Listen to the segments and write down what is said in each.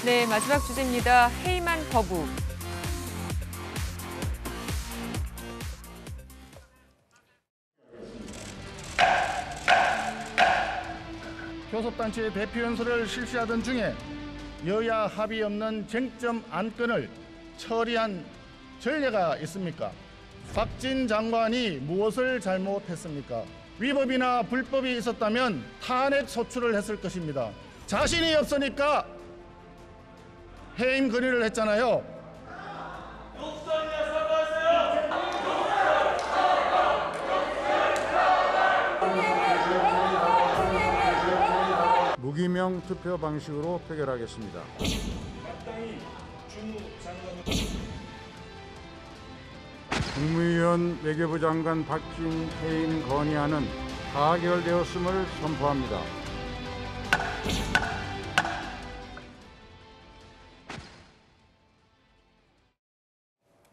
네, 마지막 주제입니다. 해임한 거부. 교섭단체의 대표연설을 실시하던 중에 여야 합의 없는 쟁점 안건을 처리한 전례가 있습니까? 박진 장관이 무엇을 잘못했습니까? 위법이나 불법이 있었다면 탄핵 소추를 했을 것입니다. 자신이 없으니까 해임 건의를 했잖아요. 무기명 투표 방식으로 표결하겠습니다. 국무위원 외교부 장관 박진 해임 건의안은 가결되었음을 선포합니다.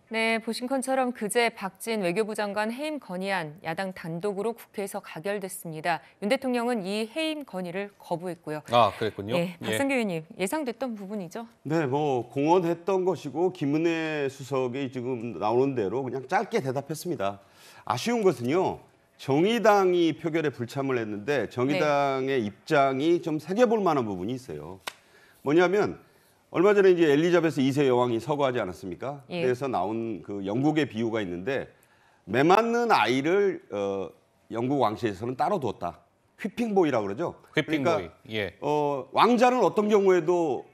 네, 보신 것처럼 그제 박진 외교부 장관 해임 건의안 야당 단독으로 국회에서 가결됐습니다. 윤 대통령은 이 해임 건의를 거부했고요. 아, 그랬군요. 네, 박상규 의원님 예상됐던 부분이죠? 네, 뭐 공언했던 것이고 김은혜 수석이 지금 나오는 대로 그냥 짧게 대답했습니다. 아쉬운 것은요. 정의당이 표결에 불참을 했는데 정의당의 입장이 좀 새겨볼 만한 부분이 있어요. 뭐냐면 얼마 전에 이제 엘리자베스 2세 여왕이 서거하지 않았습니까? 예. 그래서 나온 그 영국의 비유가 있는데 매 맞는 아이를 영국 왕실에서는 따로 뒀다. 휘핑보이라고 그러죠. 휘핑보이. 그러니까 예. 왕자는 어떤 경우에도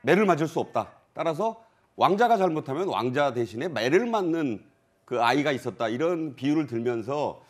매를 맞을 수 없다. 따라서 왕자가 잘못하면 왕자 대신에 매를 맞는 그 아이가 있었다. 이런 비유를 들면서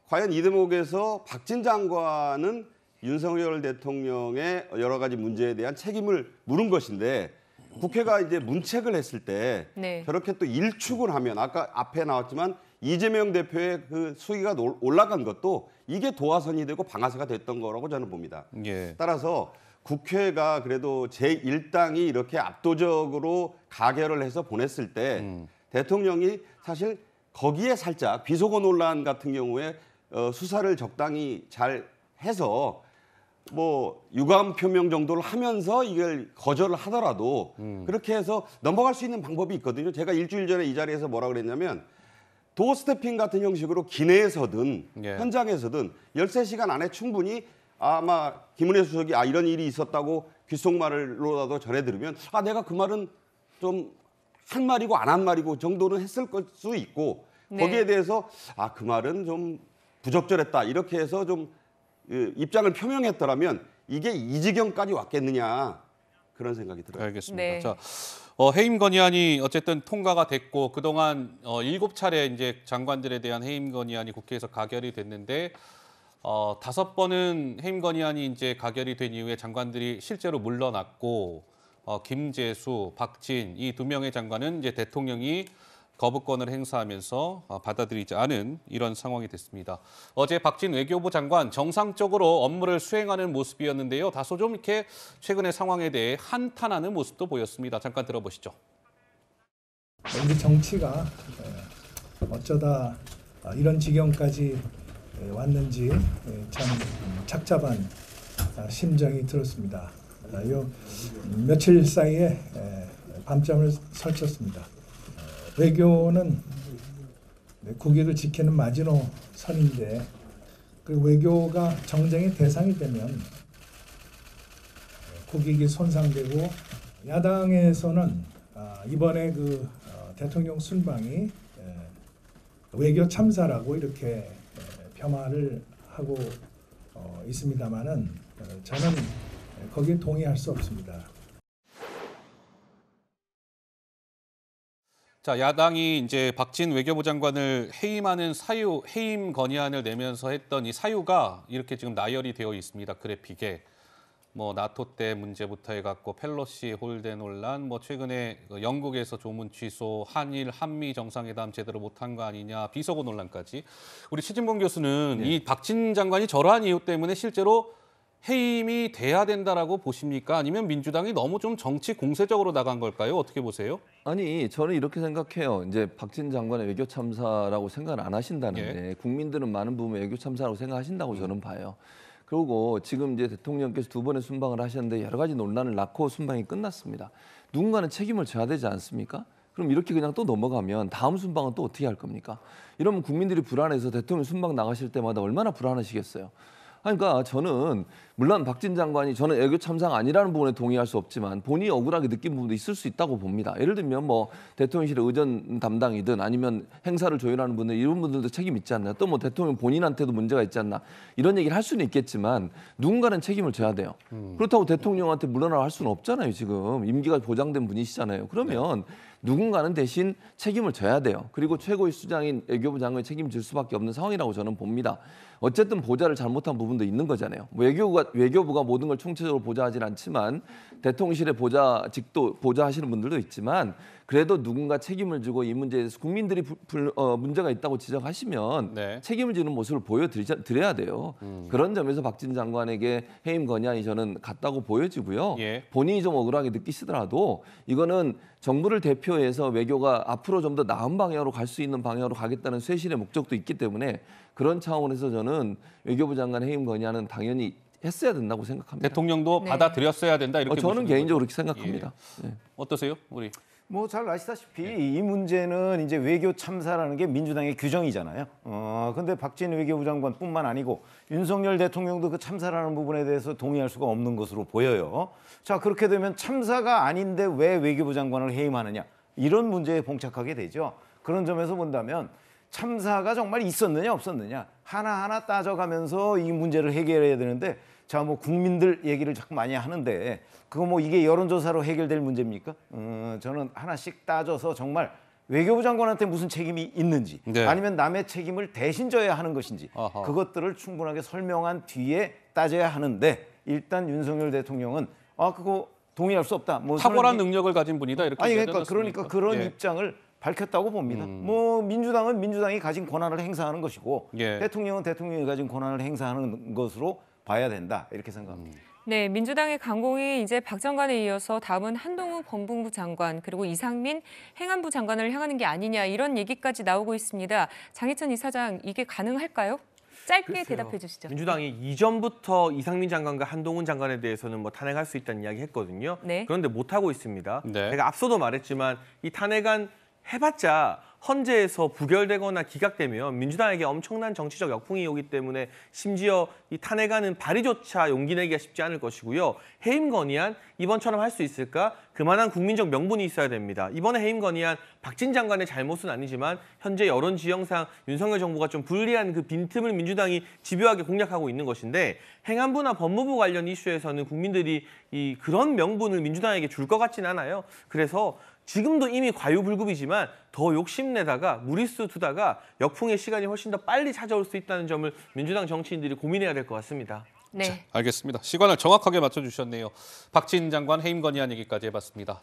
과연 이 대목에서 박진 장관은 윤석열 대통령의 여러 가지 문제에 대한 책임을 물은 것인데 국회가 이제 문책을 했을 때 네. 저렇게 또 일축을 하면 아까 앞에 나왔지만 이재명 대표의 그 수위가 올라간 것도 이게 도화선이 되고 방아쇠가 됐던 거라고 저는 봅니다. 예. 따라서 국회가 그래도 제1당이 이렇게 압도적으로 가결을 해서 보냈을 때 대통령이 사실 거기에 살짝 비속어 논란 같은 경우에 수사를 적당히 잘 해서 뭐 유감 표명 정도를 하면서 이걸 거절을 하더라도 그렇게 해서 넘어갈 수 있는 방법이 있거든요. 제가 일주일 전에 이 자리에서 뭐라 그랬냐면 도어스태핑 같은 형식으로 기내에서든 예. 현장에서든 13시간 안에 충분히 아마 김은혜 수석이 이런 일이 있었다고 귓속말로라도 전해 들으면 내가 그 말은 좀 한 말이고 안 한 말이고 정도는 했을 수 있고 네. 거기에 대해서 그 말은 좀 부적절했다 이렇게 해서 좀 입장을 표명했더라면 이게 이 지경까지 왔겠느냐 그런 생각이 들어요. 알겠습니다. 네. 자, 해임 건의안이 어쨌든 통과가 됐고 그동안 7차례 이제 장관들에 대한 해임 건의안이 국회에서 가결이 됐는데 5번은 해임 건의안이 이제 가결이 된 이후에 장관들이 실제로 물러났고 김재수, 박진 이 2명의 장관은 이제 대통령이 거부권을 행사하면서 받아들이지 않은 이런 상황이 됐습니다. 어제 박진 외교부 장관 정상적으로 업무를 수행하는 모습이었는데요. 다소 좀 이렇게 최근의 상황에 대해 한탄하는 모습도 보였습니다. 잠깐 들어보시죠. 우리 정치가 어쩌다 이런 지경까지 왔는지 참 착잡한 심정이 들었습니다. 요 며칠 사이에 밤잠을 설쳤습니다. 외교는 국익을 지키는 마지노선인데 그 외교가 정쟁의 대상이 되면 국익이 손상되고 야당에서는 이번에 그 대통령 순방이 외교 참사라고 이렇게 폄하를 하고 있습니다만은 저는 거기에 동의할 수 없습니다. 자, 야당이 이제 박진 외교부 장관을 해임하는 사유, 해임 건의안을 내면서 했던 이 사유가 이렇게 지금 나열이 되어 있습니다. 그래픽에 뭐 나토 때 문제부터 해갖고 펠로시 홀대 논란, 뭐 최근에 영국에서 조문 취소, 한일 한미 정상회담 제대로 못한 거 아니냐, 비속어 논란까지. 우리 최진봉 교수는 이 박진 장관이 저러한 이유 때문에 실제로 해임이 돼야 된다라고 보십니까? 아니면 민주당이 너무 좀 정치 공세적으로 나간 걸까요? 어떻게 보세요? 아니, 저는 이렇게 생각해요. 이제 박진 장관의 외교 참사라고 생각을 안 하신다는데 국민들은 많은 부분 외교 참사라고 생각하신다고 저는 봐요. 그리고 지금 이제 대통령께서 2번의 순방을 하셨는데 여러 가지 논란을 낳고 순방이 끝났습니다. 누군가는 책임을 져야 되지 않습니까? 그럼 이렇게 그냥 또 넘어가면 다음 순방은 또 어떻게 할 겁니까? 이러면 국민들이 불안해서 대통령 순방 나가실 때마다 얼마나 불안하시겠어요. 그러니까 저는 물론 박진 장관이 저는 외교 참사가 아니라는 부분에 동의할 수 없지만 본인이 억울하게 느낀 부분도 있을 수 있다고 봅니다. 예를 들면 뭐 대통령실의 의전 담당이든 아니면 행사를 조율하는 분들 이런 분들도 책임 있지 않나. 또 뭐 대통령 본인한테도 문제가 있지 않나. 이런 얘기를 할 수는 있겠지만 누군가는 책임을 져야 돼요. 그렇다고 대통령한테 물러나라 할 수는 없잖아요. 지금 임기가 보장된 분이시잖아요. 그러면 누군가는 대신 책임을 져야 돼요. 그리고 최고의 수장인 외교부 장관이 책임질 수밖에 없는 상황이라고 저는 봅니다. 어쨌든 보좌를 잘못한 부분도 있는 거잖아요. 외교부가 모든 걸 총체적으로 보좌하진 않지만 대통령실의 보좌직도 보좌하시는 분들도 있지만 그래도 누군가 책임을 지고 이 문제에 대해서 국민들이 문제가 있다고 지적하시면 네. 책임을 지는 모습을 보여드려야 돼요. 그런 점에서 박진 장관에게 해임 건의안이 저는 같다고 보여지고요. 예. 본인이 좀 억울하게 느끼시더라도 이거는 정부를 대표해서 외교가 앞으로 좀 더 나은 방향으로 갈 수 있는 방향으로 가겠다는 쇄신의 목적도 있기 때문에 그런 차원에서 저는 외교부 장관 해임 건의안은 당연히 했어야 된다고 생각합니다. 대통령도 네. 받아들였어야 된다 이렇게 저는 보시는 개인적으로 거죠? 그렇게 생각합니다. 네. 어떠세요, 우리? 뭐 잘 아시다시피 이 문제는 이제 외교 참사라는 게 민주당의 규정이잖아요. 근데 박진 외교부 장관뿐만 아니고 윤석열 대통령도 그 참사라는 부분에 대해서 동의할 수가 없는 것으로 보여요. 자, 그렇게 되면 참사가 아닌데 왜 외교부 장관을 해임하느냐 이런 문제에 봉착하게 되죠. 그런 점에서 본다면 참사가 정말 있었느냐 없었느냐 하나하나 따져가면서 이 문제를 해결해야 되는데 자, 뭐 국민들 얘기를 자꾸 많이 하는데 그거 뭐 이게 여론조사로 해결될 문제입니까? 저는 하나씩 따져서 정말 외교부 장관한테 무슨 책임이 있는지 네. 아니면 남의 책임을 대신 져야 하는 것인지 아하. 그것들을 충분하게 설명한 뒤에 따져야 하는데 일단 윤석열 대통령은 그거 동의할 수 없다. 뭐 탁월한 능력을 가진 분이다 이렇게 아니 얘기하지 그러니까 않았습니까? 그런 예. 입장을 밝혔다고 봅니다. 뭐 민주당은 민주당이 가진 권한을 행사하는 것이고 예. 대통령은 대통령이 가진 권한을 행사하는 것으로 봐야 된다 이렇게 생각합니다. 네, 민주당의 강공이 이제 박 장관에 이어서 다음은 한동훈 법무부 장관 그리고 이상민 행안부 장관을 향하는 게 아니냐 이런 얘기까지 나오고 있습니다. 장희찬 이사장 이게 가능할까요? 짧게 글쎄요. 대답해 주시죠. 민주당이 이전부터 이상민 장관과 한동훈 장관에 대해서는 뭐 탄핵할 수 있다는 이야기 했거든요. 네. 그런데 못 하고 있습니다. 네. 제가 앞서도 말했지만 이 탄핵안 해봤자 헌재에서 부결되거나 기각되면 민주당에게 엄청난 정치적 역풍이 오기 때문에 심지어 이 탄핵안은 발의조차 용기 내기가 쉽지 않을 것이고요. 해임 건의안 이번처럼 할 수 있을까? 그만한 국민적 명분이 있어야 됩니다. 이번에 해임 건의안 박진 장관의 잘못은 아니지만 현재 여론 지형상 윤석열 정부가 좀 불리한 그 빈틈을 민주당이 집요하게 공략하고 있는 것인데 행안부나 법무부 관련 이슈에서는 국민들이 그런 명분을 민주당에게 줄 것 같진 않아요. 그래서 지금도 이미 과유불급이지만 더 욕심내다가 무리수 두다가 역풍의 시간이 훨씬 더 빨리 찾아올 수 있다는 점을 민주당 정치인들이 고민해야 될 것 같습니다. 네. 알겠습니다. 시간을 정확하게 맞춰주셨네요. 박진 장관 해임 건의안 얘기까지 해봤습니다.